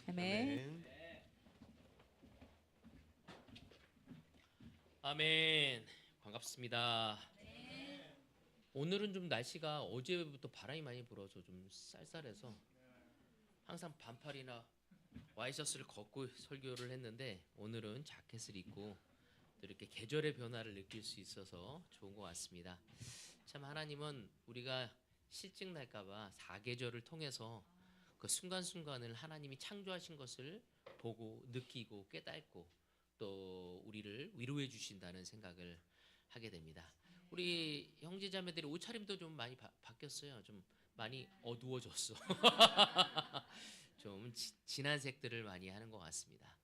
아멘. 아멘. 아멘. 반갑습니다. 오늘은 좀 날씨가 어제부터 바람이 많이 불어서 좀 쌀쌀해서 항상 반팔이나 와이셔츠를 걷고 설교를 했는데 오늘은 자켓을 입고 또 이렇게 계절의 변화를 느낄 수 있어서 좋은 것 같습니다. 참 하나님은 우리가 실증 날까봐 사계절을 통해서 그 순간순간을 하나님이 창조하신 것을 보고 느끼고 깨닫고 또 우리를 위로해 주신다는 생각을 하게 됩니다. 우리 형제자매들이 옷차림도 좀 많이 바뀌었어요. 좀 많이 어두워졌어. 좀 진한 색들을 많이 하는 것 같습니다.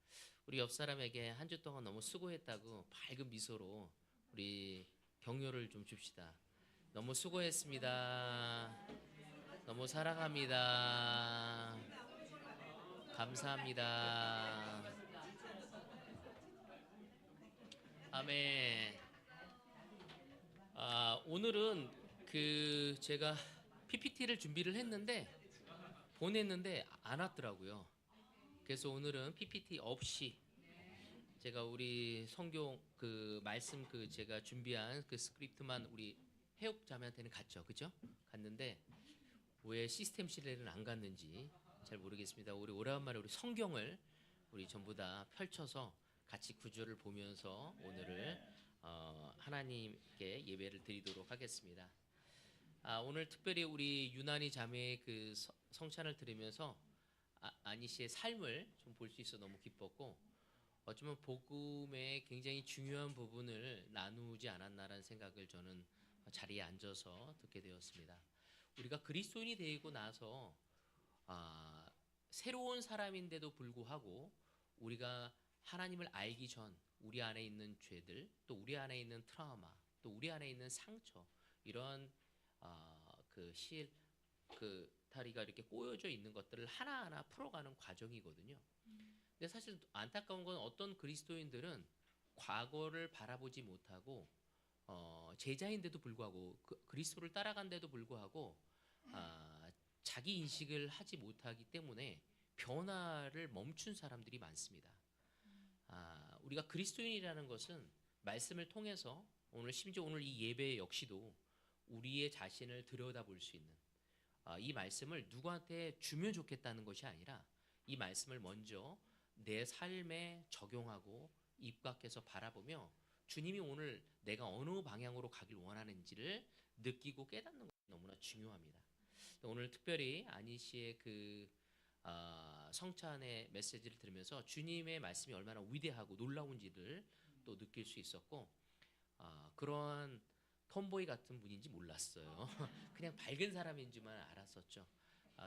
우리 옆 사람에게 한 주 동안 너무 수고했다고 밝은 미소로 우리 격려를 좀 줍시다. 너무 수고했습니다. 너무 사랑합니다. 감사합니다. 아멘. 오늘은 제가 PPT를 준비를 했는데 보냈는데 안 왔더라고요. 그래서 오늘은 PPT 없이 제가 우리 성경 그 말씀 제가 준비한 그 스크립트만 우리 해옥 자매한테는 갔죠, 그죠? 갔는데 왜 시스템 실내는 안 갔는지 잘 모르겠습니다. 우리 오래간만에 우리 성경을 우리 전부 다 펼쳐서 같이 구절을 보면서 오늘을 하나님께 예배를 드리도록 하겠습니다. 오늘 특별히 우리 유난히 자매의 그 성찬을 들으면서 아니 씨의 삶을 좀 볼 수 있어 너무 기뻤고 어쩌면 복음의 굉장히 중요한 부분을 나누지 않았나라는 생각을 저는 자리에 앉아서 듣게 되었습니다. 우리가 그리스도인이 되고 나서 새로운 사람인데도 불구하고 우리가 하나님을 알기 전 우리 안에 있는 죄들, 또 우리 안에 있는 트라우마, 또 우리 안에 있는 상처 이런 다리가 이렇게 꼬여져 있는 것들을 하나하나 풀어가는 과정이거든요. 근데 사실 안타까운 건 어떤 그리스도인들은 과거를 바라보지 못하고 제자인데도 불구하고 그리스도를 따라간데도 불구하고 자기 인식을 하지 못하기 때문에 변화를 멈춘 사람들이 많습니다. 우리가 그리스도인이라는 것은 말씀을 통해서 심지어 오늘 이 예배 역시도 우리의 자신을 들여다볼 수 있는 이 말씀을 누구한테 주면 좋겠다는 것이 아니라 이 말씀을 먼저 내 삶에 적용하고 입각해서 바라보며 주님이 오늘 내가 어느 방향으로 가길 원하는지를 느끼고 깨닫는 것이 너무나 중요합니다. 오늘 특별히 아니 씨의 성찬의 메시지를 들으면서 주님의 말씀이 얼마나 위대하고 놀라운지를 또 느낄 수 있었고 그런 톰보이 같은 분인지 몰랐어요. 그냥 밝은 사람인 줄만 알았었죠.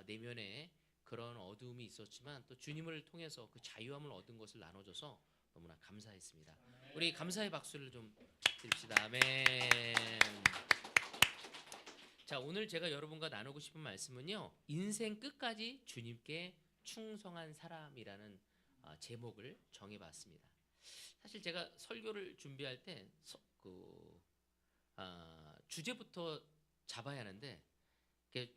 내면에 그런 어두움이 있었지만 또 주님을 통해서 그 자유함을 얻은 것을 나눠줘서 너무나 감사했습니다. 우리 감사의 박수를 좀 드립시다. 아멘. 자, 오늘 제가 여러분과 나누고 싶은 말씀은요, 인생 끝까지 주님께 충성한 사람이라는 제목을 정해봤습니다. 사실 제가 설교를 준비할 때 주제부터 잡아야 하는데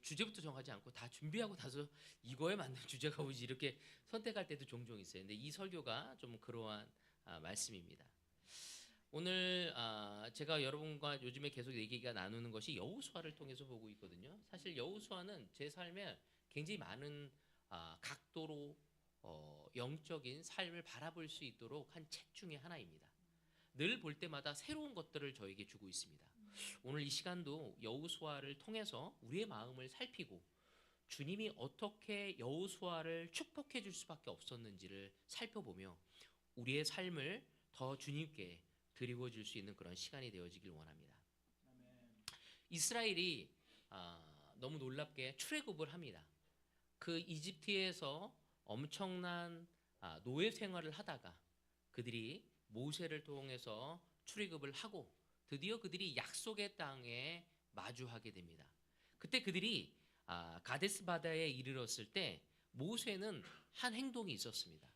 주제부터 정하지 않고 다 준비하고 나서 이거에 맞는 주제가 뭐지 이렇게 선택할 때도 종종 있어요. 근데 이 설교가 좀 그러한 말씀입니다. 오늘 제가 여러분과 요즘에 계속 얘기가 나누는 것이 여호수아를 통해서 보고 있거든요. 사실 여호수아는 제 삶에 굉장히 많은 각도로 영적인 삶을 바라볼 수 있도록 한 책 중에 하나입니다. 늘 볼 때마다 새로운 것들을 저에게 주고 있습니다. 오늘 이 시간도 여호수아를 통해서 우리의 마음을 살피고 주님이 어떻게 여호수아를 축복해 줄 수밖에 없었는지를 살펴보며 우리의 삶을 더 주님께 드리고 줄 수 있는 그런 시간이 되어지길 원합니다. 이스라엘이 너무 놀랍게 출애굽을 합니다. 그 이집트에서 엄청난 노예 생활을 하다가 그들이 모세를 통해서 출애굽을 하고 드디어 그들이 약속의 땅에 마주하게 됩니다. 그때 그들이 가데스 바다에 이르렀을 때 모세는 한 행동이 있었습니다.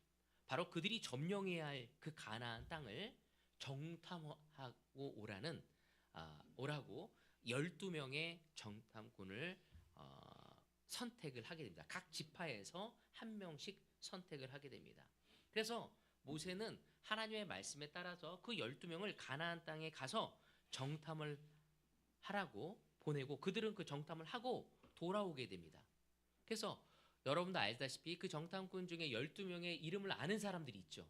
바로 그들이 점령해야 할 그 가나안 땅을 정탐하고 오라고 12명의 정탐꾼을 선택을 하게 됩니다. 각 지파에서 한 명씩 선택을 하게 됩니다. 그래서 모세는 하나님의 말씀에 따라서 그 12명을 가나안 땅에 가서 정탐을 하라고 보내고 그들은 그 정탐을 하고 돌아오게 됩니다. 그래서 여러분도 알다시피 그 정탐꾼 중에 12명의 이름을 아는 사람들이 있죠.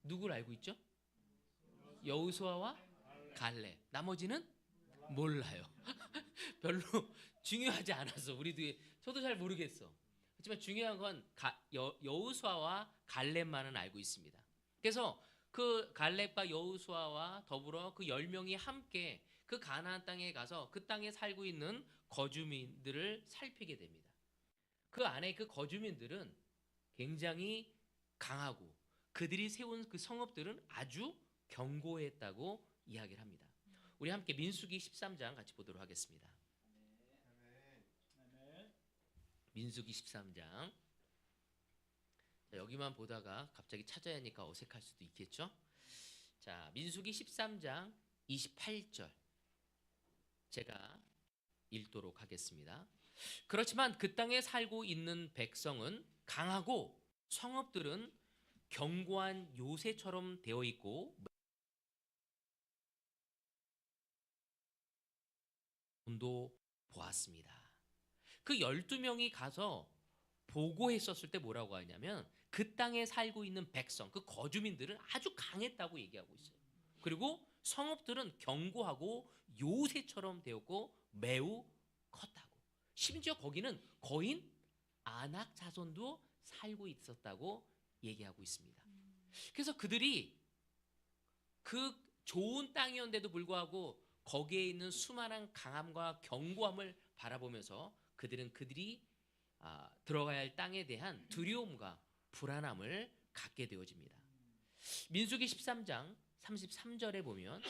누구를 알고 있죠? 여호수아와 갈렙. 나머지는 몰라요. 별로 중요하지 않아서 저도 잘 모르겠어. 하지만 중요한 건 여호수아와 갈렙만은 알고 있습니다. 그래서 그 갈렙과 여호수아와 더불어 그 10명이 함께 그 가나안 땅에 가서 그 땅에 살고 있는 거주민들을 살피게 됩니다. 그 안에 그 거주민들은 굉장히 강하고 그들이 세운 그 성읍들은 아주 견고했다고 이야기를 합니다. 우리 함께 민수기 13장 같이 보도록 하겠습니다. 민수기 13장. 여기만 보다가 갑자기 찾아야 하니까 어색할 수도 있겠죠? 자, 민수기 13장 28절 제가 읽도록 하겠습니다. 그렇지만 그 땅에 살고 있는 백성은 강하고 성읍들은 견고한 요새처럼 되어 있고 도 보았습니다. 그 12명이 가서 보고했었을 때 뭐라고 하냐면 그 땅에 살고 있는 백성, 그 거주민들은 아주 강했다고 얘기하고 있어요. 그리고 성읍들은 견고하고 요새처럼 되었고 매우 컸다고. 심지어 거기는 거인 아낙 자손도 살고 있었다고 얘기하고 있습니다. 그래서 그들이 그 좋은 땅이었는데도 불구하고 거기에 있는 수많은 강함과 견고함을 바라보면서 그들이 들어가야 할 땅에 대한 두려움과 불안함을 갖게 되어집니다. 민수기 13장 33절에 보면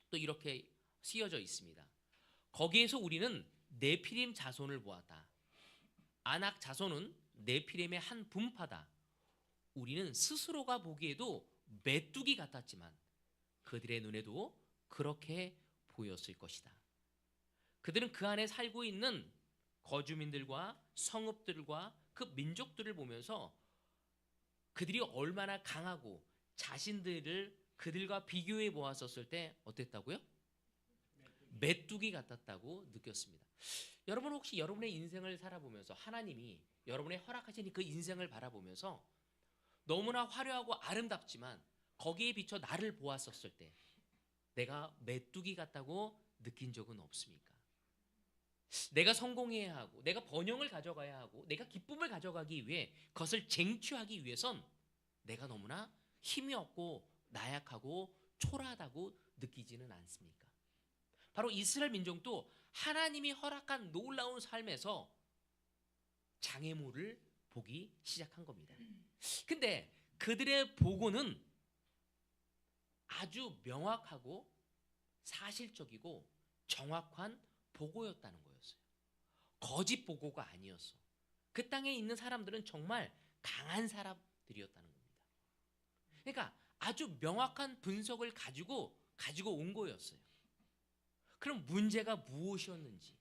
또 이렇게 쓰여져 있습니다. 거기에서 우리는 네피림 자손을 보았다. 아낙 자손은 네피림의 한 분파다. 우리는 스스로가 보기에도 메뚜기 같았지만 그들의 눈에도 그렇게 보였을 것이다. 그들은 그 안에 살고 있는 거주민들과 성읍들과 그 민족들을 보면서 그들이 얼마나 강하고 자신들을 그들과 비교해 보았었을 때 어땠다고요? 메뚜기 같았다고 느꼈습니다. 여러분 혹시 여러분의 인생을 살아보면서 하나님이 여러분의 허락하신 그 인생을 바라보면서 너무나 화려하고 아름답지만 거기에 비춰 나를 보았었을 때 내가 메뚜기 같다고 느낀 적은 없습니까? 내가 성공해야 하고 내가 번영을 가져가야 하고 내가 기쁨을 가져가기 위해 그것을 쟁취하기 위해선 내가 너무나 힘이 없고 나약하고 초라하다고 느끼지는 않습니까? 바로 이스라엘 민족도 하나님이 허락한 놀라운 삶에서 장애물을 보기 시작한 겁니다. 근데 그들의 보고는 아주 명확하고 사실적이고 정확한 보고였다는 거였어요. 거짓 보고가 아니었어. 그 땅에 있는 사람들은 정말 강한 사람들이었다는 겁니다. 그러니까 아주 명확한 분석을 가지고 온 거였어요. 그럼 문제가 무엇이었는지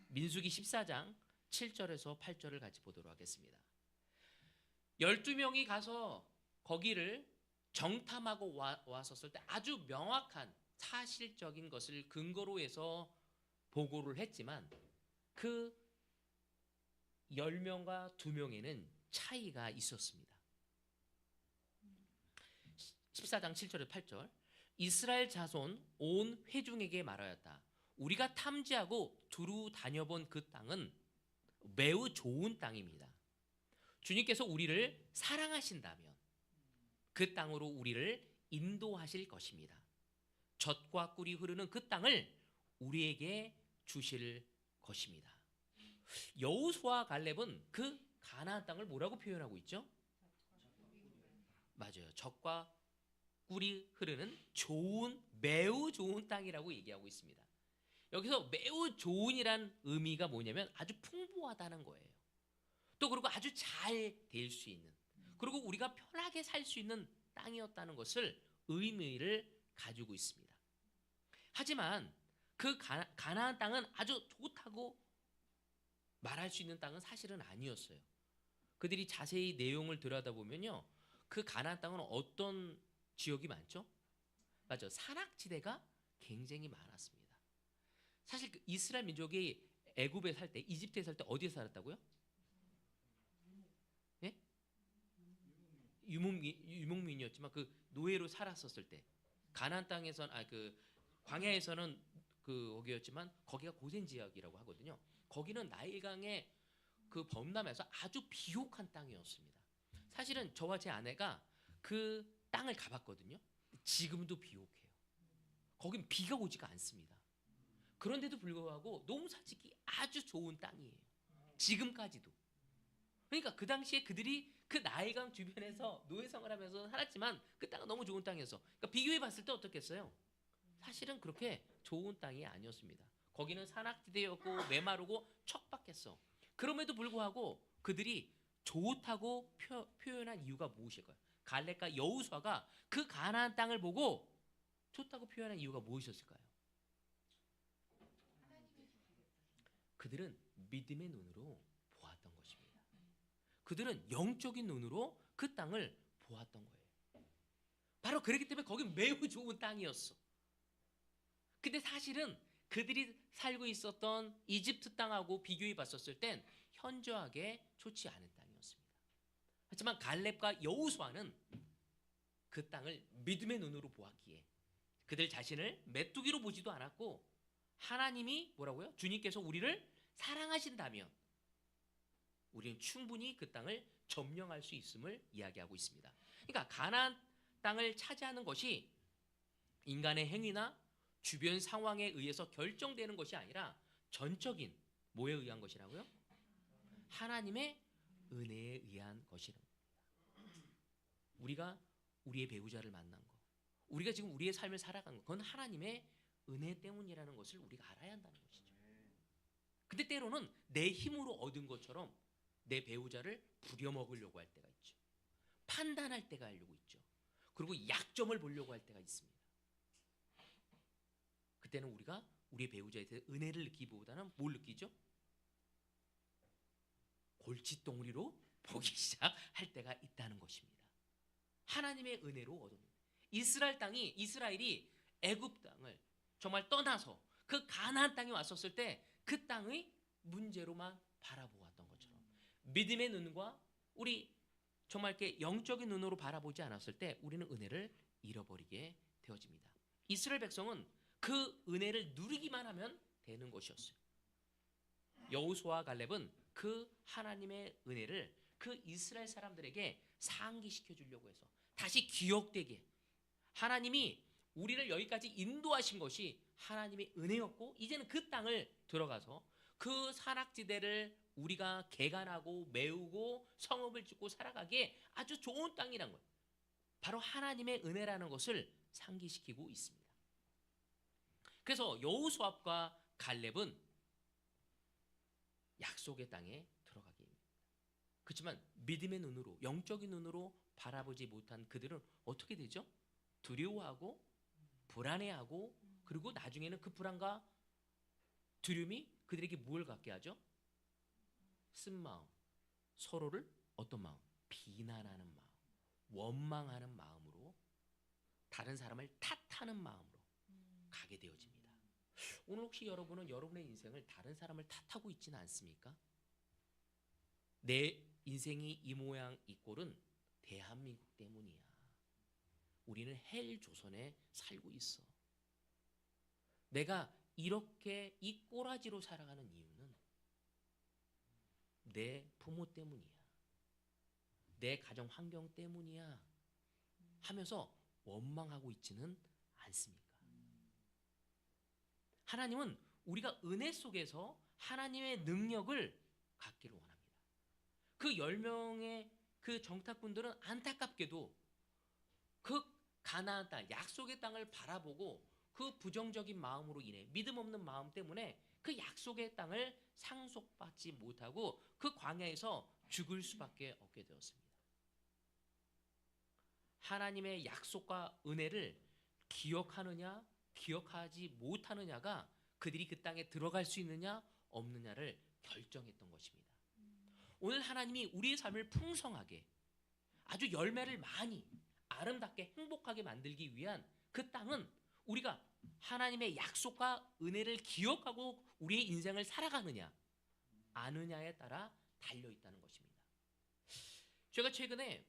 민수기 14장 7절에서 8절을 같이 보도록 하겠습니다. 12명이 가서 거기를 정탐하고 왔었을 때 아주 명확한 사실적인 것을 근거로 해서 보고를 했지만 그 10명과 2명에는 차이가 있었습니다. 14장 7절에서 8절 이스라엘 자손 온 회중에게 말하였다. 우리가 탐지하고 두루 다녀본 그 땅은 매우 좋은 땅입니다. 주님께서 우리를 사랑하신다면 그 땅으로 우리를 인도하실 것입니다. 젖과 꿀이 흐르는 그 땅을 우리에게 주실 것입니다. 여호수아 갈렙은 그 가나안 땅을 뭐라고 표현하고 있죠? 맞아요. 젖과 꿀이 흐르는 좋은 매우 좋은 땅이라고 얘기하고 있습니다. 여기서 매우 좋은이란 의미가 뭐냐면 아주 풍부하다는 거예요. 또 그리고 아주 잘 될 수 있는 그리고 우리가 편하게 살 수 있는 땅이었다는 것을 의미를 가지고 있습니다. 하지만 그 가나안 땅은 아주 좋다고 말할 수 있는 땅은 사실은 아니었어요. 그들이 자세히 내용을 들여다보면요, 그 가나안 땅은 어떤 지역이 많죠? 맞죠? 산악지대가 굉장히 많았습니다. 사실 그 이스라엘 민족이 애굽에 살 때, 이집트에 살 때 어디에 살았다고요? 예? 유목민이었지만 그 노예로 살았었을 때, 가나안 땅에선 그 광야에서는 그 거기였지만 거기가 고센 지역이라고 하거든요. 거기는 나일강의 그 범람에서 아주 비옥한 땅이었습니다. 사실은 저와 제 아내가 그 땅을 가봤거든요. 지금도 비옥해요. 거긴 비가 오지가 않습니다. 그런데도 불구하고 농사 짓기 아주 좋은 땅이에요. 지금까지도. 그러니까 그 당시에 그들이 그 나일강 주변에서 노예생활 하면서 살았지만 그 땅은 너무 좋은 땅이었어. 그러니까 비교해 봤을 때 어떻겠어요? 사실은 그렇게 좋은 땅이 아니었습니다. 거기는 산악지대였고 메마르고 척박했어. 그럼에도 불구하고 그들이 좋다고 표현한 이유가 무엇일까요? 갈렙과 여호수아가 그 가나안 땅을 보고 좋다고 표현한 이유가 무엇이었을까요? 그들은 믿음의 눈으로 보았던 것입니다. 그들은 영적인 눈으로 그 땅을 보았던 거예요. 바로 그렇기 때문에 거긴 매우 좋은 땅이었어. 근데 사실은 그들이 살고 있었던 이집트 땅하고 비교해 봤었을 땐 현저하게 좋지 않은 땅이었습니다. 하지만 갈렙과 여호수아는 그 땅을 믿음의 눈으로 보았기에 그들 자신을 메뚜기로 보지도 않았고, 하나님이 뭐라고요? 주님께서 우리를 사랑하신다면 우리는 충분히 그 땅을 점령할 수 있음을 이야기하고 있습니다. 그러니까 가나안 땅을 차지하는 것이 인간의 행위나 주변 상황에 의해서 결정되는 것이 아니라 전적인 뭐에 의한 것이라고요? 하나님의 은혜에 의한 것이랍니다. 우리가 우리의 배우자를 만난 것, 우리가 지금 우리의 삶을 살아가는 것, 그건 하나님의 은혜 때문이라는 것을 우리가 알아야 한다는 것이죠. 근데 때로는 내 힘으로 얻은 것처럼 내 배우자를 부려먹으려고 할 때가 있죠. 판단할 때가 하려고 있죠. 그리고 약점을 보려고 할 때가 있습니다. 그때는 우리가 우리 배우자에 대해 은혜를 느끼기보다는 뭘 느끼죠? 골칫덩어리로 보기 시작할 때가 있다는 것입니다. 하나님의 은혜로 얻은 이스라엘이 애굽 땅을 정말 떠나서 그 가나안 땅에 왔었을 때 그 땅의 문제로만 바라보았던 것처럼 믿음의 눈과 우리 정말 이렇게 영적인 눈으로 바라보지 않았을 때 우리는 은혜를 잃어버리게 되어집니다. 이스라엘 백성은 그 은혜를 누리기만 하면 되는 것이었어요. 여호수아와 갈렙은 그 하나님의 은혜를 그 이스라엘 사람들에게 상기시켜 주려고 해서 다시 기억되게, 하나님이 우리를 여기까지 인도하신 것이 하나님의 은혜였고 이제는 그 땅을 들어가서 그 산악지대를 우리가 개간하고 메우고 성읍을 짓고 살아가기에 아주 좋은 땅이란 거예요. 바로 하나님의 은혜라는 것을 상기시키고 있습니다. 그래서 여호수아와 갈렙은 약속의 땅에 들어가게 됩니다. 그렇지만 믿음의 눈으로, 영적인 눈으로 바라보지 못한 그들은 어떻게 되죠? 두려워하고 불안해하고, 그리고 나중에는 그 불안과 두려움이 그들에게 뭘 갖게 하죠? 쓴마음, 서로를 어떤 마음? 비난하는 마음, 원망하는 마음으로, 다른 사람을 탓하는 마음으로 가게 되어집니다. 오늘 혹시 여러분은 여러분의 인생을 다른 사람을 탓하고 있지는 않습니까? 내 인생이 이 모양 이 꼴은 대한민국 때문이야. 우리는 헬 조선에 살고 있어. 내가 이렇게 이 꼬라지로 살아가는 이유는 내 부모 때문이야. 내 가정 환경 때문이야. 하면서 원망하고 있지는 않습니까? 하나님은 우리가 은혜 속에서 하나님의 능력을 갖기를 원합니다. 그 10명의 그 정탐꾼들은 안타깝게도 그 가나안 땅, 약속의 땅을 바라보고 그 부정적인 마음으로 인해, 믿음 없는 마음 때문에 그 약속의 땅을 상속받지 못하고 그 광야에서 죽을 수밖에 없게 되었습니다. 하나님의 약속과 은혜를 기억하느냐 기억하지 못하느냐가 그들이 그 땅에 들어갈 수 있느냐 없느냐를 결정했던 것입니다. 오늘 하나님이 우리의 삶을 풍성하게 아주 열매를 많이 아름답게 행복하게 만들기 위한 그 땅은 우리가 하나님의 약속과 은혜를 기억하고 우리의 인생을 살아가느냐 아느냐에 따라 달려 있다는 것입니다. 제가 최근에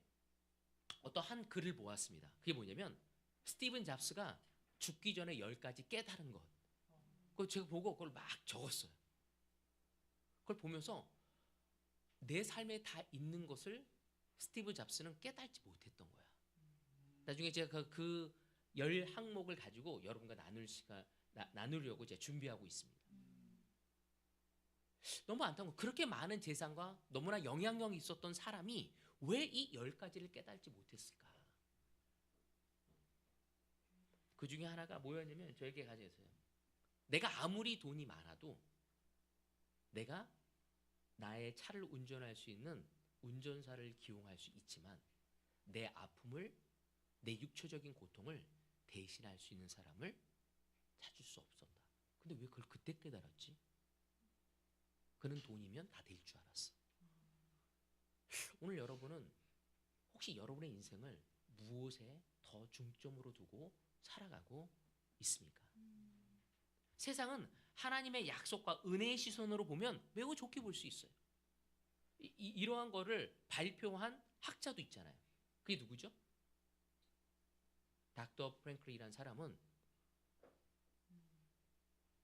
어떠한 글을 보았습니다. 그게 뭐냐면 스티븐 잡스가 죽기 전에 10가지 깨달은 것. 그걸 제가 보고 그걸 막 적었어요. 그걸 보면서 내 삶에 다 있는 것을 스티브 잡스는 깨달지 못했던 거야. 나중에 제가 그 10항목을 가지고 여러분과 나누려고 이제 준비하고 있습니다. 너무 안타까운 거. 그렇게 많은 재산과 너무나 영향력이 있었던 사람이 왜 이 10가지를 깨달지 못했을까? 그 중에 하나가 뭐였냐면 저에게 가져있어요. 내가 아무리 돈이 많아도 내가 나의 차를 운전할 수 있는 운전사를 기용할 수 있지만 내 아픔을, 내 육체적인 고통을 대신할 수 있는 사람을 찾을 수 없었다. 근데 왜 그걸 그때 깨달았지? 그는 돈이면 다 될 줄 알았어. 오늘 여러분은 혹시 여러분의 인생을 무엇에 더 중점으로 두고 살아가고 있습니까? 세상은 하나님의 약속과 은혜의 시선으로 보면 매우 좋게 볼 수 있어요. 이러한 거를 발표한 학자도 있잖아요. 그게 누구죠? 닥터 프랭클이라는 사람은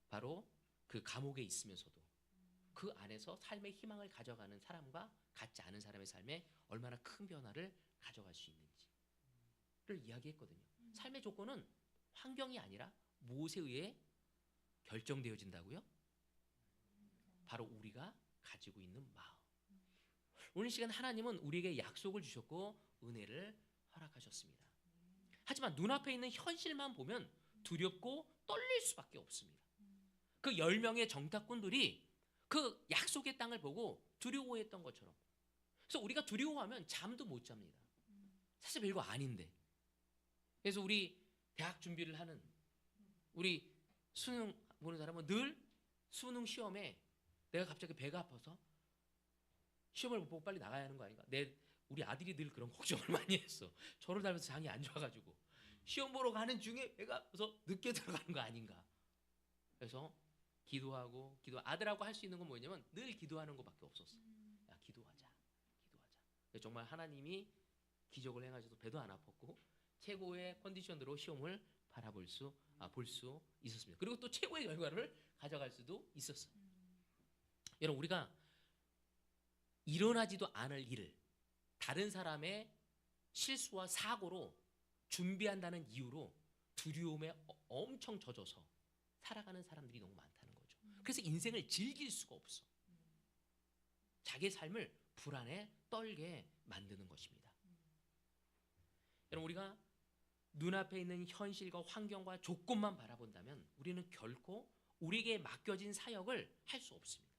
바로 그 감옥에 있으면서도 그 안에서 삶의 희망을 가져가는 사람과 같지 않은 사람의 삶에 얼마나 큰 변화를 가져갈 수 있는지를 이야기했거든요. 삶의 조건은 환경이 아니라 무엇에 의해 결정되어진다고요? 바로 우리가 가지고 있는 마음. 오늘 시간 하나님은 우리에게 약속을 주셨고 은혜를 허락하셨습니다. 하지만 눈앞에 있는 현실만 보면 두렵고 떨릴 수밖에 없습니다. 그 10명의 정탐꾼들이 그 약속의 땅을 보고 두려워했던 것처럼. 그래서 우리가 두려워하면 잠도 못 잡니다. 사실 별거 아닌데. 그래서 우리 대학 준비를 하는 우리 수능 보는 사람은 늘 수능 시험에 내가 갑자기 배가 아파서 시험을 못 보고 빨리 나가야 하는 거 아닌가? 우리 아들이 늘 그런 걱정을 많이 했어. 저를 닮아서 장이 안 좋아가지고 시험 보러 가는 중에 배가 아파서 늦게 들어가는 거 아닌가? 그래서 기도하고 아들하고 할 수 있는 건 뭐냐면 늘 기도하는 것밖에 없었어. 야, 기도하자. 정말 하나님이 기적을 행하셔서 배도 안 아팠고 최고의 컨디션으로 시험을 볼 수 있었습니다. 그리고 또 최고의 결과를 가져갈 수도 있었어요. 여러분, 우리가 일어나지도 않을 일을 다른 사람의 실수와 사고로 준비한다는 이유로 두려움에 엄청 젖어서 살아가는 사람들이 너무 많다는 거죠. 그래서 인생을 즐길 수가 없어. 자기의 삶을 불안에 떨게 만드는 것입니다. 여러분, 우리가 눈앞에 있는 현실과 환경과 조건만 바라본다면 우리는 결코 우리에게 맡겨진 사역을 할 수 없습니다.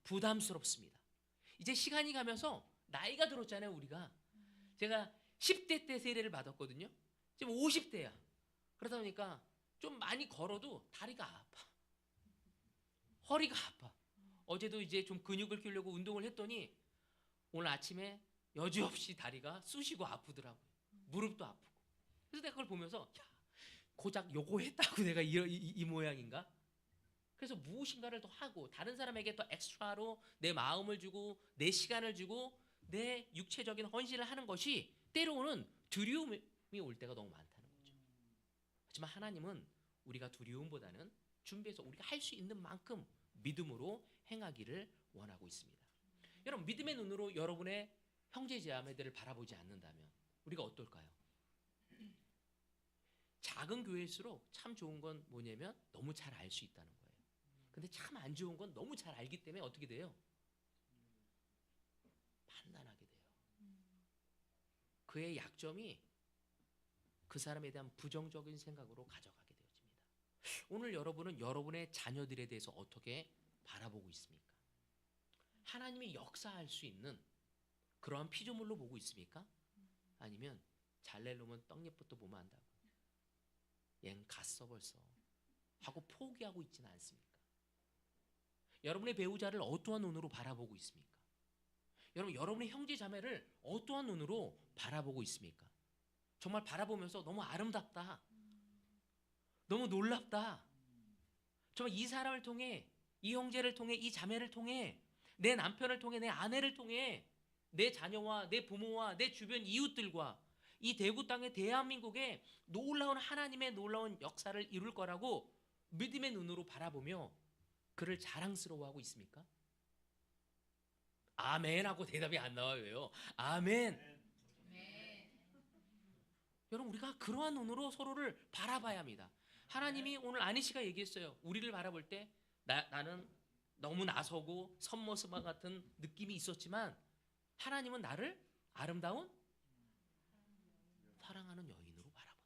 부담스럽습니다. 이제 시간이 가면서 나이가 들었잖아요. 우리가 제가 10대 때 세례를 받았거든요. 지금 50대야. 그러다 보니까 좀 많이 걸어도 다리가 아파. 허리가 아파. 어제도 이제 좀 근육을 키우려고 운동을 했더니 오늘 아침에 여지없이 다리가 쑤시고 아프더라고요. 무릎도 아프고. 그래서 내가 그걸 보면서 야, 고작 요거 했다고 내가 이 모양인가? 그래서 무엇인가를 더 하고 다른 사람에게 더 엑스트라로 내 마음을 주고 내 시간을 주고 내 육체적인 헌신을 하는 것이 때로는 두려움이 올 때가 너무 많다는 거죠. 하지만 하나님은 우리가 두려움보다는 준비해서 우리가 할 수 있는 만큼 믿음으로 행하기를 원하고 있습니다. 여러분, 믿음의 눈으로 여러분의 형제 자매들을 바라보지 않는다면 우리가 어떨까요? 작은 교회일수록 참 좋은 건 뭐냐면 너무 잘 알 수 있다는 거예요. 근데 참 안 좋은 건 너무 잘 알기 때문에 어떻게 돼요? 판단하게 돼요. 그의 약점이 그 사람에 대한 부정적인 생각으로 가져가게 되어집니다. 오늘 여러분은 여러분의 자녀들에 대해서 어떻게 바라보고 있습니까? 하나님이 역사할 수 있는 그러한 피조물로 보고 있습니까? 아니면 잘낼 놈은 떡잎부터 보면 안다고. 얜 갔어 벌써. 하고 포기하고 있지는 않습니까? 여러분의 배우자를 어떠한 눈으로 바라보고 있습니까? 여러분의 형제 자매를 어떠한 눈으로 바라보고 있습니까? 정말 바라보면서 너무 아름답다, 너무 놀랍다, 정말 이 사람을 통해, 이 형제를 통해, 이 자매를 통해, 내 남편을 통해, 내 아내를 통해 내 자녀와 내 부모와 내 주변 이웃들과 이 대구 땅의 대한민국에 놀라운 하나님의 놀라운 역사를 이룰 거라고 믿음의 눈으로 바라보며 그를 자랑스러워하고 있습니까? 아멘 하고 대답이 안 나와요. 왜요? 아멘. 여러분, 우리가 그러한 눈으로 서로를 바라봐야 합니다. 하나님이 오늘 아니 씨가 얘기했어요. 우리를 바라볼 때 나는 너무 나서고 선모습과 같은 느낌이 있었지만 하나님은 나를 아름다운 사랑하는 여인으로 바라본다.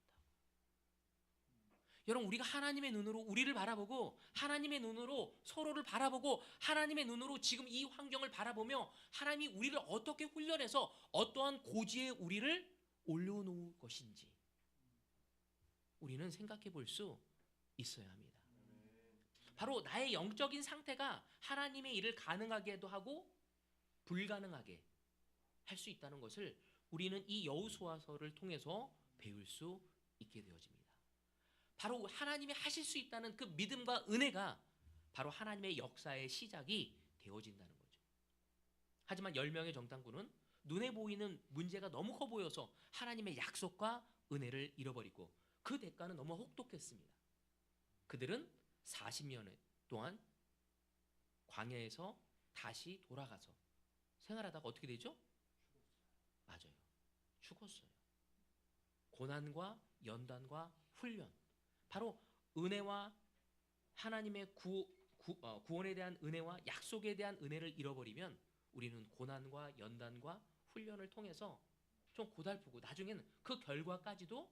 여러분, 우리가 하나님의 눈으로 우리를 바라보고 하나님의 눈으로 서로를 바라보고 하나님의 눈으로 지금 이 환경을 바라보며 하나님이 우리를 어떻게 훈련해서 어떠한 고지에 우리를 올려놓을 것인지 우리는 생각해 볼 수 있어야 합니다. 바로 나의 영적인 상태가 하나님의 일을 가능하게도 하고 불가능하게 할 수 있다는 것을 우리는 이 여호수아서를 통해서 배울 수 있게 되어집니다. 바로 하나님이 하실 수 있다는 그 믿음과 은혜가 바로 하나님의 역사의 시작이 되어진다는 거죠. 하지만 10명의 정탐꾼은 눈에 보이는 문제가 너무 커 보여서 하나님의 약속과 은혜를 잃어버리고 그 대가는 너무 혹독했습니다. 그들은 40년 동안 광야에서 다시 돌아가서 생활하다가 어떻게 되죠? 맞아요. 죽었어요. 고난과 연단과 훈련, 바로 은혜와 하나님의 구원에 대한 은혜와 약속에 대한 은혜를 잃어버리면 우리는 고난과 연단과 훈련을 통해서 좀 고달프고 나중에는 그 결과까지도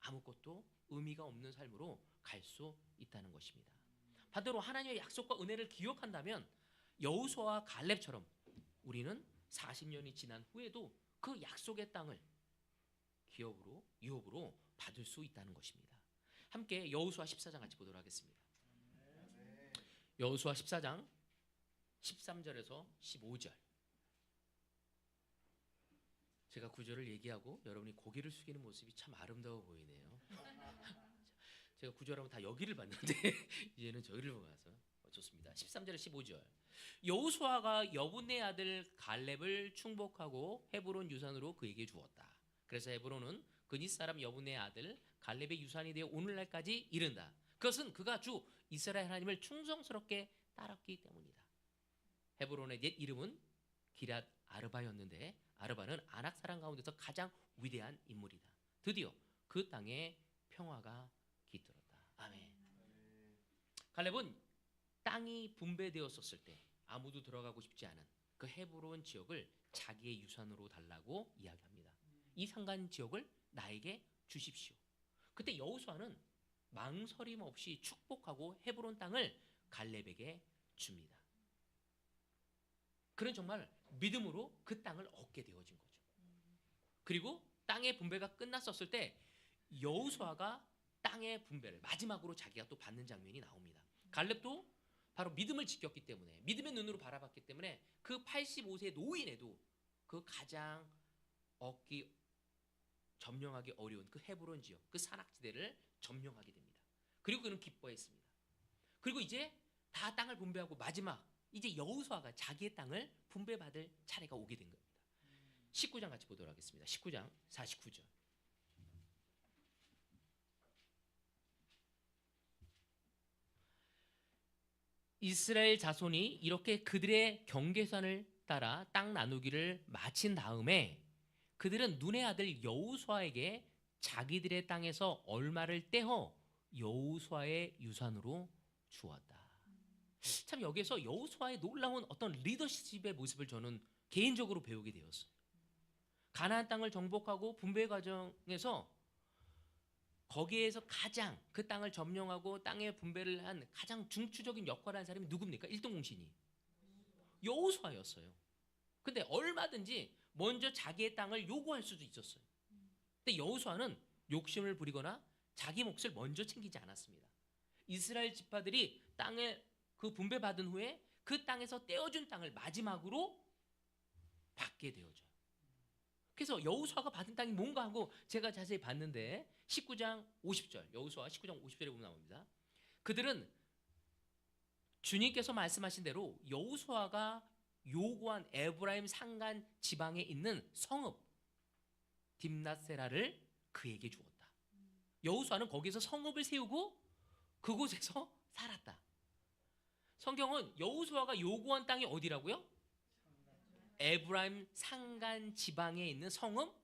아무것도 의미가 없는 삶으로 갈 수 있다는 것입니다. 반대로 하나님의 약속과 은혜를 기억한다면 여호수아와 갈렙처럼 우리는 40년이 지난 후에도 그 약속의 땅을 유업으로 받을 수 있다는 것입니다. 함께 여호수아 14장 같이 보도록 하겠습니다. 여호수아 14장 13절에서 15절. 제가 구절을 얘기하고 여러분이 고개를 숙이는 모습이 참 아름다워 보이네요. 제가 구절하면 다 여기를 봤는데 이제는 저기를 봐서 좋습니다. 13절에 15절. 여호수아가 여분네 아들 갈렙을 충복하고 헤브론 유산으로 그에게 주었다. 그래서 헤브론은 그닛 사람 여분네 아들 갈렙의 유산이 되어 오늘날까지 이른다. 그것은 그가 주 이스라엘 하나님을 충성스럽게 따랐기 때문이다. 헤브론의 옛 이름은 기랏 아르바였는데 아르바는 아낙 사람 가운데서 가장 위대한 인물이다. 드디어 그 땅에 평화가 깃들었다. 아멘. 갈렙은 땅이 분배되었었을 때 아무도 들어가고 싶지 않은 그 헤브론 지역을 자기의 유산으로 달라고 이야기합니다. 이 산간 지역을 나에게 주십시오. 그때 여호수아는 망설임 없이 축복하고 헤브론 땅을 갈렙에게 줍니다. 그는 정말 믿음으로 그 땅을 얻게 되어진 거죠. 그리고 땅의 분배가 끝났었을 때 여호수아가 땅의 분배를 마지막으로 자기가 또 받는 장면이 나옵니다. 갈렙도 바로 믿음을 지켰기 때문에, 믿음의 눈으로 바라봤기 때문에 그 85세 노인에도 그 가장 얻기 점령하기 어려운 그 헤브론 지역, 그 산악지대를 점령하게 됩니다. 그리고 그는 기뻐했습니다. 그리고 이제 다 땅을 분배하고 마지막 이제 여호수아가 자기의 땅을 분배받을 차례가 오게 된 겁니다. 19장 같이 보도록 하겠습니다. 19장 49절. 이스라엘 자손이 이렇게 그들의 경계선을 따라 땅 나누기를 마친 다음에 그들은 눈의 아들 여호수아에게 자기들의 땅에서 얼마를 떼어 여호수아의 유산으로 주었다. 참 여기에서 여호수아의 놀라운 어떤 리더십의 모습을 저는 개인적으로 배우게 되었어요. 가나안 땅을 정복하고 분배 과정에서 거기에서 가장 그 땅을 점령하고 땅의 분배를 한 가장 중추적인 역할을 한 사람이 누굽니까? 1등 공신이 여호수아였어요. 근데 얼마든지 먼저 자기의 땅을 요구할 수도 있었어요. 근데 여호수아는 욕심을 부리거나 자기 몫을 먼저 챙기지 않았습니다. 이스라엘 지파들이 땅에 그 분배받은 후에 그 땅에서 떼어준 땅을 마지막으로 받게 되어져요. 그래서 여호수아가 받은 땅이 뭔가 하고 제가 자세히 봤는데 19장 50절, 여호수아 19장 50절에 보면 나옵니다. 그들은 주님께서 말씀하신 대로 여호수아가 요구한 에브라임 산간 지방에 있는 성읍 딥낫세라를 그에게 주었다. 여호수아는 거기서 성읍을 세우고 그곳에서 살았다. 성경은 여호수아가 요구한 땅이 어디라고요? 에브라임 산간 지방에 있는 성읍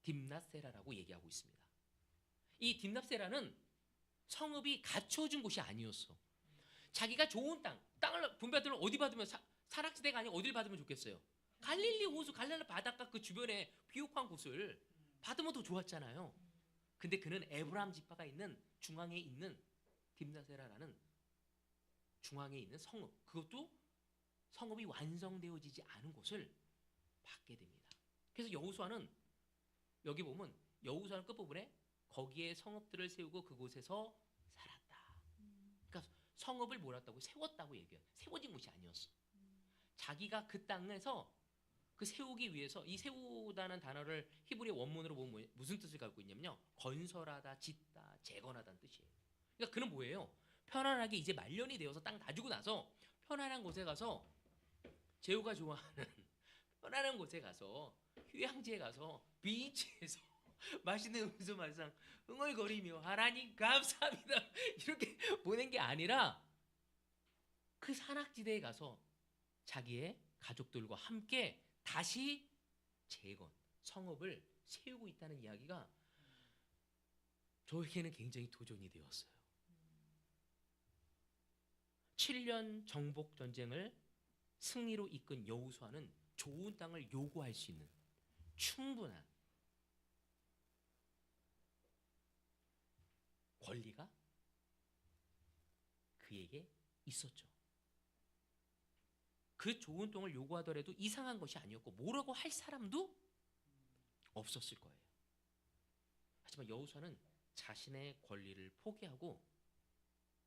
딥낫세라라고 얘기하고 있습니다. 이 딥낫세라는 성읍이 갖춰준 곳이 아니었어. 자기가 좋은 땅을 분배받으면 어디 받으면 산악지대가 아니고 어딜 받으면 좋겠어요? 갈릴리 호수, 갈릴리 바닷가 그 주변에 비옥한 곳을 받으면 더 좋았잖아요. 근데 그는 에브라임 지파가 있는 중앙에 있는 딥낫세라라는 중앙에 있는 성읍, 그것도 성읍이 완성되어지지 않은 곳을 받게 됩니다. 그래서 여호수아는 여기 보면 여호수아는 끝부분에 거기에 성읍들을 세우고 그곳에서 살았다. 그러니까 성읍을 몰았다고 세웠다고 얘기해요. 세워진 곳이 아니었어. 자기가 그 땅에서 그 세우기 위해서, 이 세우다는 단어를 히브리 원문으로 보면 무슨 뜻을 갖고 있냐면요, 건설하다, 짓다, 재건하다는 뜻이에요. 그러니까 그는 뭐예요? 편안하게 이제 말년이 되어서 땅 다 주고 나서 편안한 곳에 가서, 제후가 좋아하는 편안한 곳에 가서, 휴양지에 가서, 비치에서 맛있는 음수 말상 흥얼거리며 하나님 감사합니다 이렇게 보낸 게 아니라 그 산악지대에 가서 자기의 가족들과 함께 다시 재건, 성읍을 세우고 있다는 이야기가 저에게는 굉장히 도전이 되었어요. 7년 정복 전쟁을 승리로 이끈 여호수아는 좋은 땅을 요구할 수 있는 충분한 권리가 그에게 있었죠. 그 좋은 땅을 요구하더라도 이상한 것이 아니었고 뭐라고 할 사람도 없었을 거예요. 하지만 여호수아는 자신의 권리를 포기하고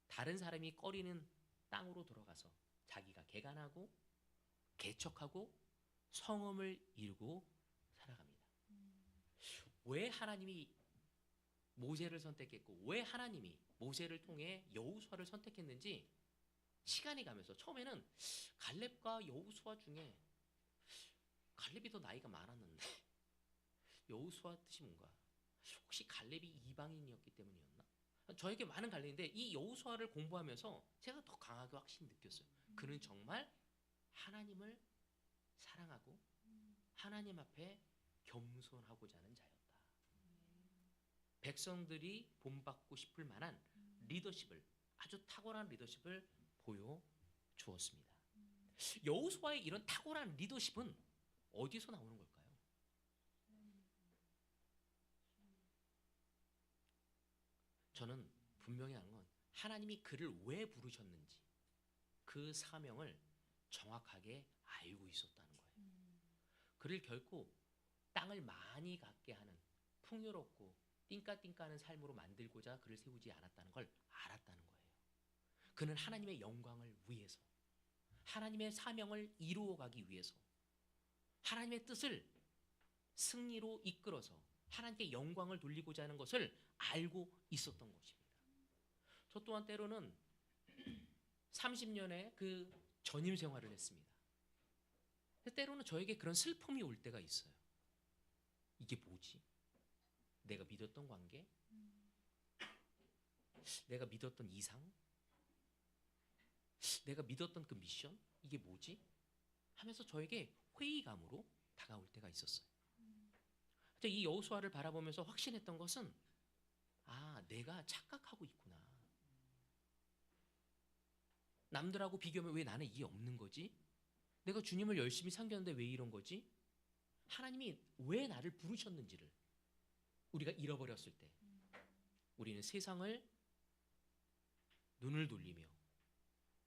다른 사람이 꺼리는 땅으로 들어가서 자기가 개간하고 개척하고 성읍을 이루고 살아갑니다. 왜 하나님이 모세를 선택했고 왜 하나님이 모세를 통해 여호수아를 선택했는지 시간이 가면서, 처음에는 갈렙과 여호수아 중에 갈렙이 더 나이가 많았는데 여호수아 뜻이 뭔가, 혹시 갈렙이 이방인이었기 때문이었나? 저에게 많은 갈렙인데 이 여호수아를 공부하면서 제가 더 강하게 확신이 느꼈어요. 그는 정말 하나님을 사랑하고 하나님 앞에 겸손하고자 하는 자였다. 백성들이 본받고 싶을 만한 리더십을, 아주 탁월한 리더십을 보여주었습니다. 여호수아의 이런 탁월한 리더십은 어디서 나오는 걸까요? 저는 분명히 아는 건 하나님이 그를 왜 부르셨는지 그 사명을 정확하게 알고 있었다는 거예요. 그를 결코 땅을 많이 갖게 하는 풍요롭고 띵까띵까하는 삶으로 만들고자 그를 세우지 않았다는 걸 알았다는 거예요. 그는 하나님의 영광을 위해서, 하나님의 사명을 이루어가기 위해서, 하나님의 뜻을 승리로 이끌어서 하나님께 영광을 돌리고자 하는 것을 알고 있었던 것입니다. 저 또한 때로는 30년의 그 전임 생활을 했습니다. 때로는 저에게 그런 슬픔이 올 때가 있어요. 이게 뭐지? 내가 믿었던 관계? 내가 믿었던 이상? 내가 믿었던 그 미션? 이게 뭐지? 하면서 저에게 회의감으로 다가올 때가 있었어요. 이 여호수아를 바라보면서 확신했던 것은, 아, 내가 착각하고 있구나. 남들하고 비교하면 왜 나는 이게 없는 거지? 내가 주님을 열심히 섬겼는데 왜 이런 거지? 하나님이 왜 나를 부르셨는지를 우리가 잃어버렸을 때 우리는 세상을 눈을 돌리며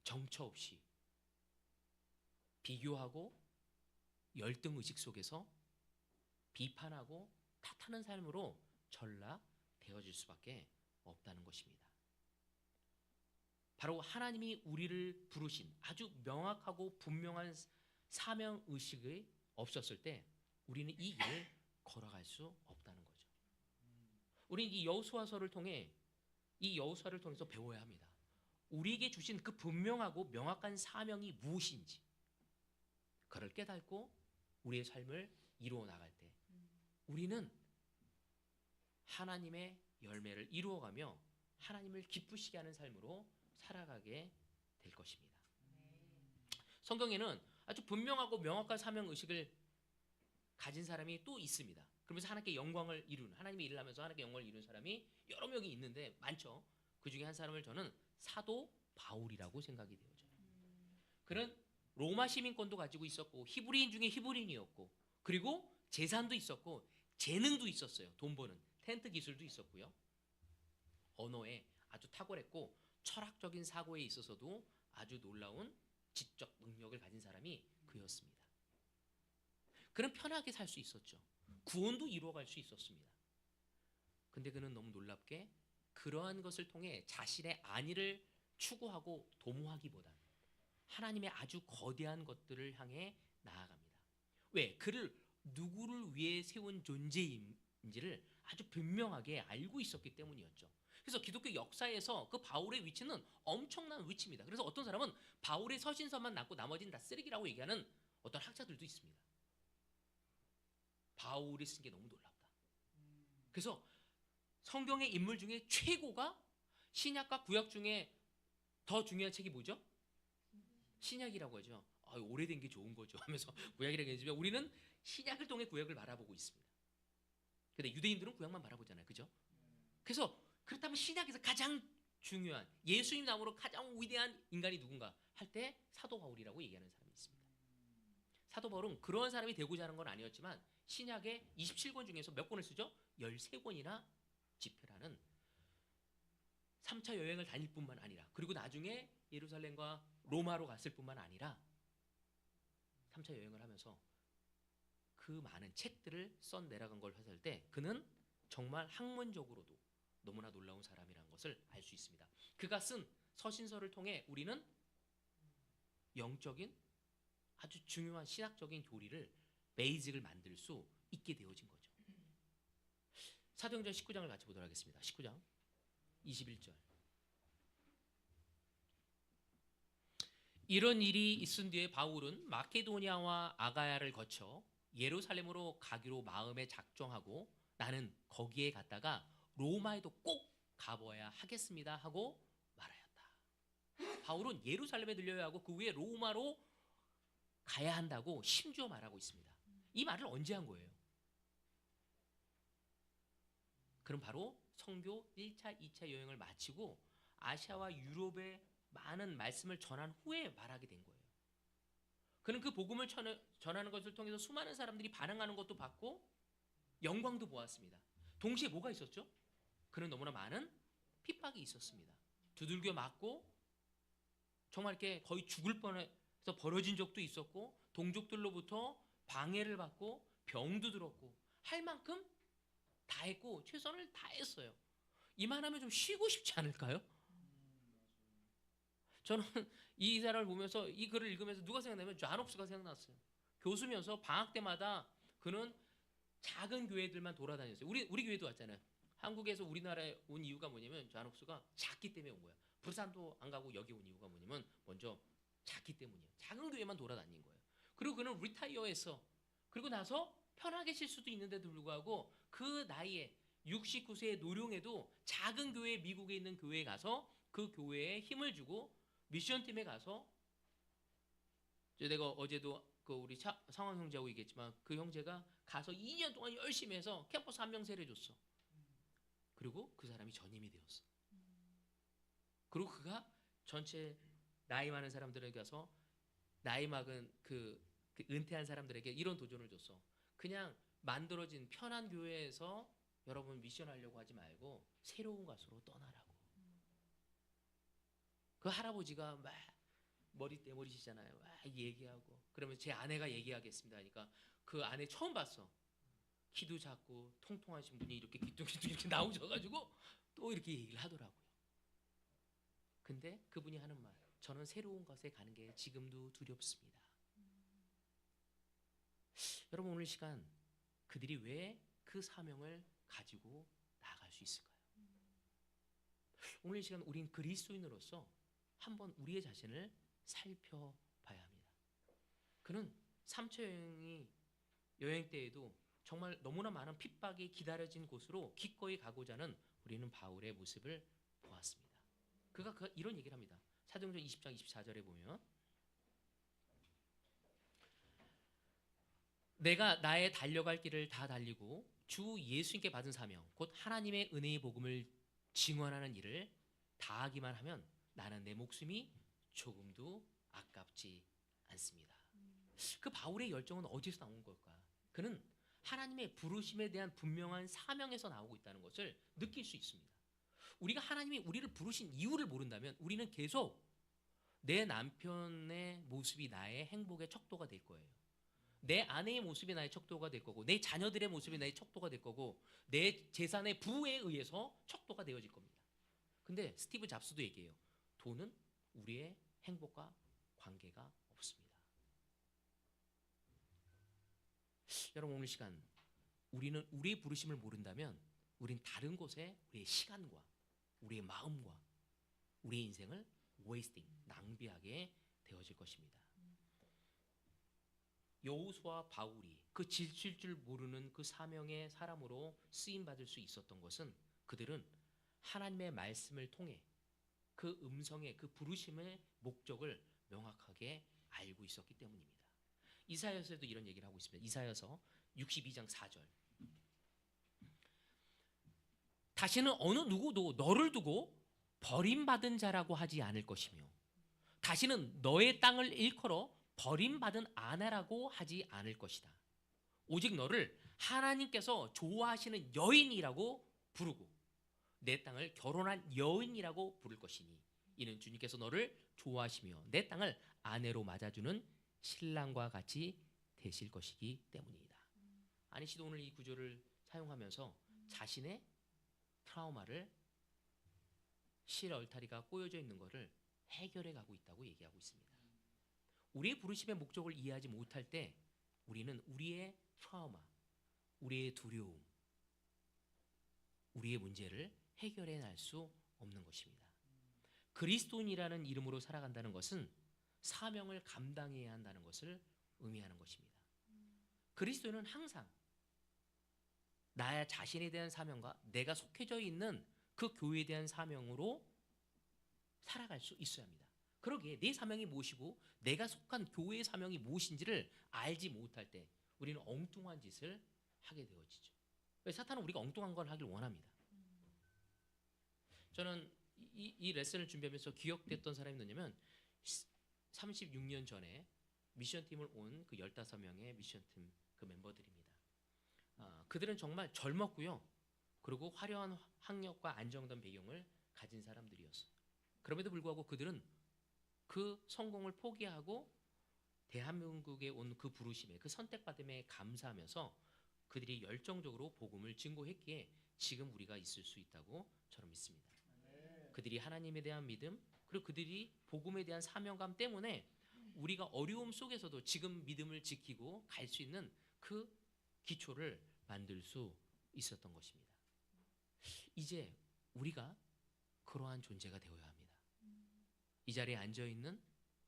정처 없이 비교하고 열등의식 속에서 비판하고 탓하는 삶으로 전락되어질 수밖에 없다는 것입니다. 바로 하나님이 우리를 부르신 아주 명확하고 분명한 사명 의식이 없었을 때 우리는 이 길을 걸어갈 수 없다는 거죠. 우리는 이 여호수아서를 통해 이 여호수아를 통해서 배워야 합니다. 우리에게 주신 그 분명하고 명확한 사명이 무엇인지 그를 깨닫고 우리의 삶을 이루어 나갈 때 우리는 하나님의 열매를 이루어가며 하나님을 기쁘시게 하는 삶으로 살아가게 될 것입니다. 성경에는 아주 분명하고 명확한 사명 의식을 가진 사람이 또 있습니다. 그러면서 하나님께 영광을 이루는, 하나님의 일을 하면서 하나님께 영광을 이루는 사람이 여러 명이 있는데 많죠. 그 중에 한 사람을 저는 사도 바울이라고 생각이 되어져요. 그는 로마 시민권도 가지고 있었고 히브리인 중에 히브리인이었고 그리고 재산도 있었고 재능도 있었어요. 돈 버는 텐트 기술도 있었고요. 언어에 아주 탁월했고 철학적인 사고에 있어서도 아주 놀라운 지적 능력을 가진 사람이 그였습니다. 그는 편하게 살 수 있었죠. 구원도 이루어갈 수 있었습니다. 근데 그는 너무 놀랍게 그러한 것을 통해 자신의 안위를 추구하고 도모하기보다 하나님의 아주 거대한 것들을 향해 나아갑니다. 왜? 그를 누구를 위해 세운 존재인지를 아주 분명하게 알고 있었기 때문이었죠. 그래서 기독교 역사에서 그 바울의 위치는 엄청난 위치입니다. 그래서 어떤 사람은 바울의 서신서만 남고 나머지는 다 쓰레기라고 얘기하는 어떤 학자들도 있습니다. 바울이 쓴 게 너무 놀랍다. 그래서 성경의 인물 중에 최고가 신약과 구약 중에 더 중요한 책이 뭐죠? 신약이라고 하죠. 오래된 게 좋은 거죠 하면서 구약이라고 하지만 우리는 신약을 통해 구약을 바라보고 있습니다. 근데 유대인들은 구약만 바라보잖아요. 그죠? 그래서 그렇다면 신약에서 가장 중요한 예수님 나무로 가장 위대한 인간이 누군가 할 때 사도 바울이라고 얘기하는 사람이 있습니다. 사도 바울은 그러한 사람이 되고자 하는 건 아니었지만 신약의 27권 중에서 몇 권을 쓰죠? 13권이나 집필하는 3차 여행을 다닐 뿐만 아니라 그리고 나중에 예루살렘과 로마로 갔을 뿐만 아니라 3차 여행을 하면서 그 많은 책들을 써 내려간 걸 봤을 때 그는 정말 학문적으로도 너무나 놀라운 사람이라는 것을 알 수 있습니다. 그가 쓴 서신서를 통해 우리는 영적인 아주 중요한 신학적인 교리를 베이직을 만들 수 있게 되어진 거죠. 사도행전 19장을 같이 보도록 하겠습니다. 19장 21절. 이런 일이 있은 뒤에 바울은 마케도니아와 아가야를 거쳐 예루살렘으로 가기로 마음에 작정하고 나는 거기에 갔다가 로마에도 꼭 가봐야 하겠습니다 하고 말하였다. 바울은 예루살렘에 들려야 하고 그 후에 로마로 가야 한다고 심주어 말하고 있습니다. 이 말을 언제 한 거예요? 그럼 바로 선교 1차, 2차 여행을 마치고 아시아와 유럽에 많은 말씀을 전한 후에 말하게 된 거예요. 그는 그 복음을 전하는 것을 통해서 수많은 사람들이 반응하는 것도 봤고 영광도 보았습니다. 동시에 뭐가 있었죠? 그는 너무나 많은 핍박이 있었습니다. 두들겨 맞고 정말 이렇게 거의 죽을 뻔해서 벌어진 적도 있었고 동족들로부터 방해를 받고 병도 들었고 할 만큼 다 했고 최선을 다했어요. 이만하면 좀 쉬고 싶지 않을까요? 저는 이 기사를 보면서 이 글을 읽으면서 누가 생각나면 존 홉스가 생각났어요. 교수면서 방학 때마다 그는 작은 교회들만 돌아다녔어요. 우리 교회도 왔잖아요. 한국에서 우리나라에 온 이유가 뭐냐면 존 홉스가 작기 때문에 온 거야. 부산도 안 가고 여기 온 이유가 뭐냐면 먼저 작기 때문이에요. 작은 교회만 돌아다닌 거예요. 그리고 그는 리타이어해서 그리고 나서 편하게 쉴 수도 있는데도 불구하고 그 나이에 69세의 노령에도 작은 교회 미국에 있는 교회에 가서 그 교회에 힘을 주고 미션팀에 가서 내가 어제도 그 우리 상황 형제하고 얘기했지만 그 형제가 가서 2년 동안 열심히 해서 캠퍼스 한 명 세례줬어. 그리고 그 사람이 전임이 되었어. 그리고 그가 전체 나이 많은 사람들에게 가서 나이 많은 그 은퇴한 사람들에게 이런 도전을 줬어. 그냥 만들어진 편한 교회에서 여러분 미션하려고 하지 말고 새로운 곳으로 떠나라고. 그 할아버지가 막 머리 떼머리시잖아요. 막 얘기하고 그러면 제 아내가 얘기하겠습니다 하니까 그 아내 처음 봤어. 키도 작고 통통하신 분이 이렇게 기뚱기뚱 이렇게 나오셔가지고 또 이렇게 얘기를 하더라고요. 근데 그분이 하는 말, 저는 새로운 것에 가는 게 지금도 두렵습니다. 여러분, 오늘 시간 그들이 왜 그 사명을 가지고 나아갈 수 있을까요? 오늘 시간 우린 그리스도인으로서 한번 우리의 자신을 살펴봐야 합니다. 그는 3차 여행 때에도 정말 너무나 많은 핍박이 기다려진 곳으로 기꺼이 가고자 하는 우리는 바울의 모습을 보았습니다. 그가 이런 얘기를 합니다. 사도행전 20장 24절에 보면, 내가 나의 달려갈 길을 다 달리고 주 예수님께 받은 사명 곧 하나님의 은혜의 복음을 증언하는 일을 다하기만 하면 나는 내 목숨이 조금도 아깝지 않습니다. 그 바울의 열정은 어디서 나온 걸까? 그는 하나님의 부르심에 대한 분명한 사명에서 나오고 있다는 것을 느낄 수 있습니다. 우리가 하나님이 우리를 부르신 이유를 모른다면 우리는 계속 내 남편의 모습이 나의 행복의 척도가 될 거예요. 내 아내의 모습이 나의 척도가 될 거고, 내 자녀들의 모습이 나의 척도가 될 거고, 내 재산의 부에 의해서 척도가 되어질 겁니다. 근데 스티브 잡스도 얘기해요. 돈은 우리의 행복과 관계가 없습니다. 여러분, 오늘 시간 우리는 우리의 부르심을 모른다면 우린 다른 곳에 우리의 시간과 우리의 마음과 우리의 인생을 낭비하게 되어질 것입니다. 여호수아와 바울이 그 지칠 줄 모르는 그 사명의 사람으로 쓰임 받을 수 있었던 것은 그들은 하나님의 말씀을 통해 그 음성의 그 부르심의 목적을 명확하게 알고 있었기 때문입니다. 이사야서에도 이런 얘기를 하고 있습니다. 이사야서 62장 4절. 다시는 어느 누구도 너를 두고 버림받은 자라고 하지 않을 것이며 다시는 너의 땅을 일컬어 버림받은 아내라고 하지 않을 것이다. 오직 너를 하나님께서 좋아하시는 여인이라고 부르고 내 땅을 결혼한 여인이라고 부를 것이니 이는 주님께서 너를 좋아하시며 내 땅을 아내로 맞아주는 신랑과 같이 되실 것이기 때문이다. 아니시도 오늘 이 구절을 사용하면서 자신의 트라우마를 실 얼타리가 꼬여져 있는 것을 해결해 가고 있다고 얘기하고 있습니다. 우리의 부르심의 목적을 이해하지 못할 때 우리는 우리의 트라우마, 우리의 두려움, 우리의 문제를 해결해 낼 수 없는 것입니다. 그리스도인이라는 이름으로 살아간다는 것은 사명을 감당해야 한다는 것을 의미하는 것입니다. 그리스도인은 항상 나의 자신에 대한 사명과 내가 속해져 있는 그 교회에 대한 사명으로 살아갈 수 있어야 합니다. 그러기에 내 사명이 무엇이고 내가 속한 교회의 사명이 무엇인지를 알지 못할 때 우리는 엉뚱한 짓을 하게 되어지죠. 사탄은 우리가 엉뚱한 걸 하길 원합니다. 저는 이 레슨을 준비하면서 기억됐던 사람이 누구냐면 36년 전에 미션팀을 온 그 15명의 미션팀 그 멤버들입니다. 그들은 정말 젊었고요. 그리고 화려한 학력과 안정된 배경을 가진 사람들이었어요. 그럼에도 불구하고 그들은 그 성공을 포기하고 대한민국에 온 그 부르심에 그 선택받음에 감사하면서 그들이 열정적으로 복음을 증거했기에 지금 우리가 있을 수 있다고 저는 믿습니다. 그들이 하나님에 대한 믿음 그리고 그들이 복음에 대한 사명감 때문에 우리가 어려움 속에서도 지금 믿음을 지키고 갈 수 있는 그 기초를 만들 수 있었던 것입니다. 이제 우리가 그러한 존재가 되어야 합니다. 이 자리에 앉아있는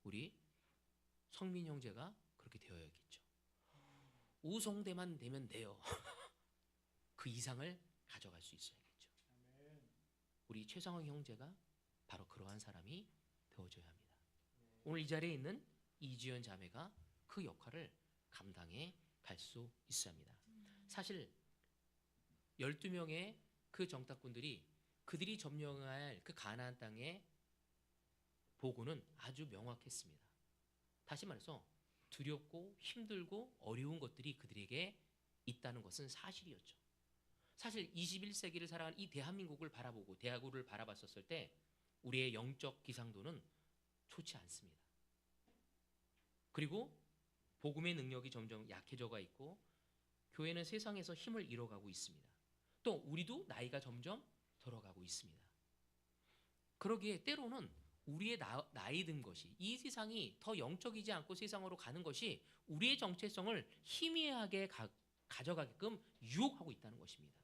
우리 성민 형제가 그렇게 되어야겠죠. 우성대만 되면 돼요. 그 이상을 가져갈 수 있어야겠죠. 우리 최상황 형제가 바로 그러한 사람이 되어줘야 합니다. 오늘 이 자리에 있는 이지연 자매가 그 역할을 감당해 갈 수 있어야 합니다. 사실 12명의 그 정탐꾼들이 그들이 점령할 그 가나안 땅의 보고는 아주 명확했습니다. 다시 말해서 두렵고 힘들고 어려운 것들이 그들에게 있다는 것은 사실이었죠. 사실 21세기를 살아가는 이 대한민국을 바라보고 대구를 바라봤었을 때 우리의 영적 기상도는 좋지 않습니다. 그리고 복음의 능력이 점점 약해져가 있고 교회는 세상에서 힘을 잃어가고 있습니다. 또 우리도 나이가 점점 들어가고 있습니다. 그러기에 때로는 우리의 나이 든 것이, 이 세상이 더 영적이지 않고 세상으로 가는 것이 우리의 정체성을 희미하게 가져가게끔 유혹하고 있다는 것입니다.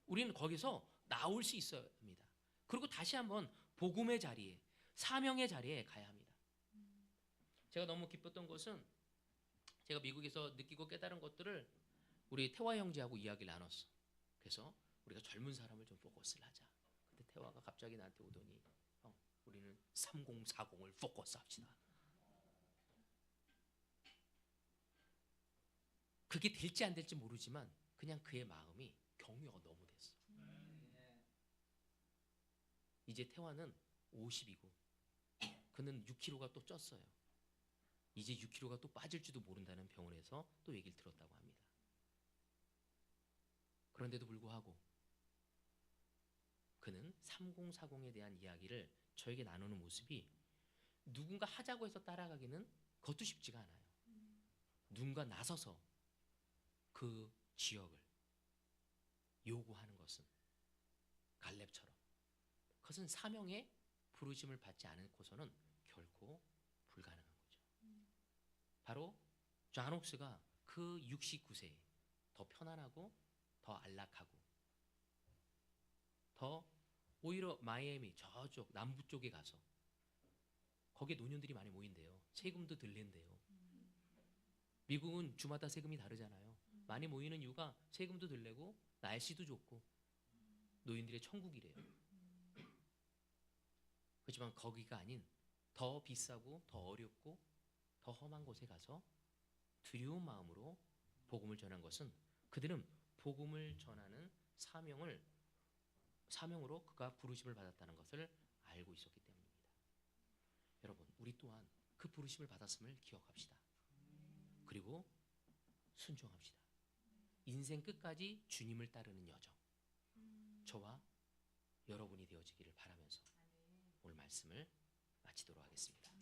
우리는 거기서 나올 수 있어야 합니다. 그리고 다시 한번 복음의 자리에, 사명의 자리에 가야 합니다. 제가 너무 기뻤던 것은 제가 미국에서 느끼고 깨달은 것들을 우리 태화 형제하고 이야기를 나눴어. 그래서 우리가 젊은 사람을 좀 포커스를 하자. 근데 태화가 갑자기 나한테 오더니 우리는 3040을 포커스 합시다. 그게 될지 안 될지 모르지만 그냥 그의 마음이 격려가 너무 됐어. 이제 태화는 50이고 그는 6kg가 또 쪘어요. 이제 6kg가 또 빠질지도 모른다는 병원에서 또 얘기를 들었다고 합니다. 그런데도 불구하고 그는 3040에 대한 이야기를 저에게 나누는 모습이 누군가 하자고 해서 따라가기는 그것도 쉽지가 않아요. 누군가 나서서 그 지역을 요구하는 것은 갈렙처럼 그것은 사명의 부르심을 받지 않고서는 결코 불가능한 거죠. 바로 존 옥스가 그 69세에 더 편안하고 더 안락하고 더 오히려 마이애미 저쪽 남부 쪽에 가서 거기에 노년들이 많이 모인대요. 세금도 덜 낸대요. 미국은 주마다 세금이 다르잖아요. 많이 모이는 이유가 세금도 덜 내고 날씨도 좋고 노인들의 천국이래요. 그렇지만 거기가 아닌 더 비싸고 더 어렵고 더 험한 곳에 가서 두려운 마음으로 복음을 전한 것은 그들은 복음을 전하는 사명으로 그가 부르심을 받았다는 것을 알고 있었기 때문입니다. 여러분, 우리 또한 그 부르심을 받았음을 기억합시다. 그리고 순종합시다. 인생 끝까지 주님을 따르는 여정, 저와 여러분이 되어지기를 바라면서 오늘 말씀을 마치도록 하겠습니다.